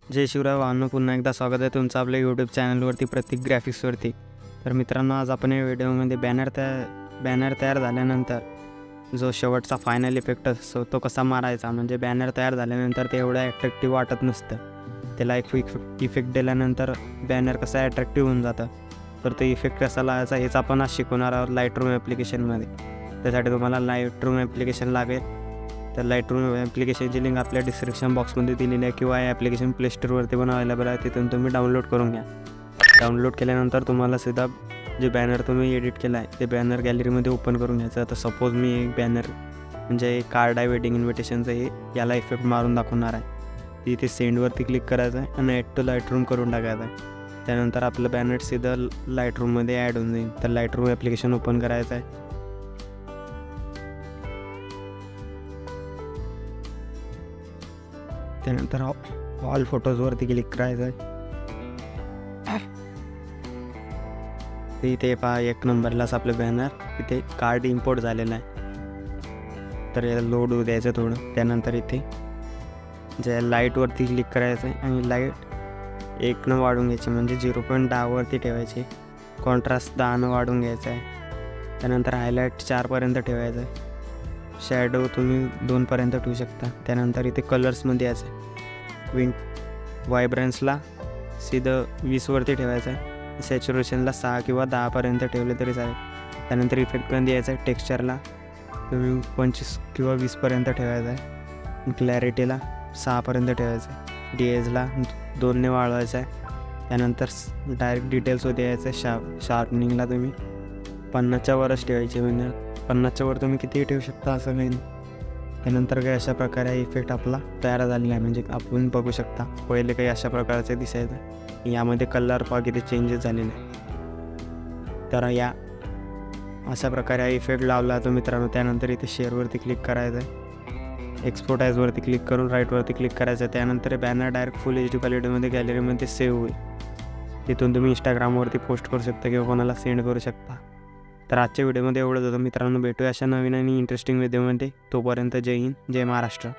जय शिवराय वाहनो, पुन्हा एकदा स्वागत आहे तुमचं आपल्या यूट्यूब चॅनलवरती प्रतीक ग्राफिक्सवरती। तर मित्रांनो, आज आपण या व्हिडिओमध्ये बॅनर तयार झाल्यानंतर जो शेवटचा फायनल इफेक्ट असतो तो कसा मारायचा। म्हणजे बॅनर तयार झाल्यानंतर ते एवढं ॲट्रॅक्टिव्ह वाटत नसतं, त्याला एक इफेक्ट दिल्यानंतर बॅनर कसं ॲट्रॅक्टिव्ह होऊन जातं। तर ते इफेक्ट कसा लावायचा हेच आपण आज शिकवणार आहोत लाईटरूम ॲप्लिकेशनमध्ये। त्यासाठी तुम्हाला लाईटरूम ॲप्लिकेशन लागेल। तर लाईटरूम ॲप्लिकेशनची लिंक आपल्या डिस्क्रिप्शन बॉक्समध्ये दिलेली आहे किंवा हे ॲप्लिकेशन प्ले स्टोरवरती पण अवेलेबल आहे, तिथून तुम्ही डाउनलोड करून घ्या। डाउनलोड केल्यानंतर तुम्हाला सीधा जे बॅनर तुम्ही एडिट केला आहे ते बॅनर गॅलरीमध्ये ओपन करून घ्यायचं। आता सपोज मी एक बॅनर म्हणजे कार्ड आहे वेडिंग इन्व्हिटेशनचं, हे याला इफेक्ट मारून दाखवणार आहे। इथे सेंडवरती क्लिक करायचं आहे आणि ॲड टू लाईटरूम करून टाकायचं आहे। त्यानंतर आपलं बॅनर सीधा लाईटरूममध्ये ॲड होऊन जाईल। तर लाईटरूम ॲप्लिकेशन ओपन करायचं आहे। त्यानंतर ऑल फोटोजवरती क्लिक करायचं आहे। ते इथे पहा, एक नंबरलाच आपलं बॅनर इथे कार्ड इम्पोर्ट झालेलं आहे। तर याला लोड होऊ द्यायचं थोडं। त्यानंतर इथे ज्या लाईटवरती क्लिक करायचं आहे आणि लाईट 1 वाढून घ्यायची, म्हणजे 0.10वरती ठेवायची। कॉन्ट्रास्ट 10 वाढून घ्यायचा आहे। त्यानंतर हायलाईट 4पर्यंत ठेवायचं आहे। शॅडो तुम्ही 2पर्यंत ठेवू शकता। त्यानंतर इथे कलर्समध्ये यायचं व्हायब्रन्सला सीधं 20वरती ठेवायचं आहे। सॅच्युरेशनला 6 किंवा 10पर्यंत ठेवले तरी चालेल। त्यानंतर इफेक्टमध्ये यायचं आहे। टेक्स्चरला तुम्ही 25 किंवा 20पर्यंत ठेवायचं आहे। क्लॅरिटीला 6पर्यंत ठेवायचं आहे। DSला 2ने वाढवायचं आहे। त्यानंतर डायरेक्ट डिटेल्समध्ये यायचं आहे। शार्पनिंगला तुम्ही 50च्या वरच ठेवायचे, म्हणजे 50च्या वर तुम्ही कितीही ठेवू शकता, असं काही नाही। त्यानंतर काही अशा प्रकारे इफेक्ट आपला तयार झालेला आहे, म्हणजे आपण बघू शकता पहिले काही अशा प्रकारचे दिसायचं, यामध्ये कलर पहा किती चेंजेस झालेले आहे। तर या अशा प्रकारे हा इफेक्ट लावला तो मित्रांनो। त्यानंतर इथे शेअरवरती क्लिक करायचं आहे। एक्सपोर्ट ॲजवरती क्लिक करून राईटवरती क्लिक करायचं आहे। त्यानंतर बॅनर डायरेक्ट फुल HD क्वालिटीमध्ये गॅलरीमध्ये सेव्ह होईल। तिथून तुम्ही इंस्टाग्रामवरती पोस्ट करू शकता किंवा कोणाला सेंड करू शकता। तर आजच्या व्हिडिओमध्ये एवढंच होतं मित्रांनो। भेटूया अशा नवीन आणि इंटरेस्टिंग व्हिडिओमध्ये। तोपर्यंत जय हिंद, जय महाराष्ट्र।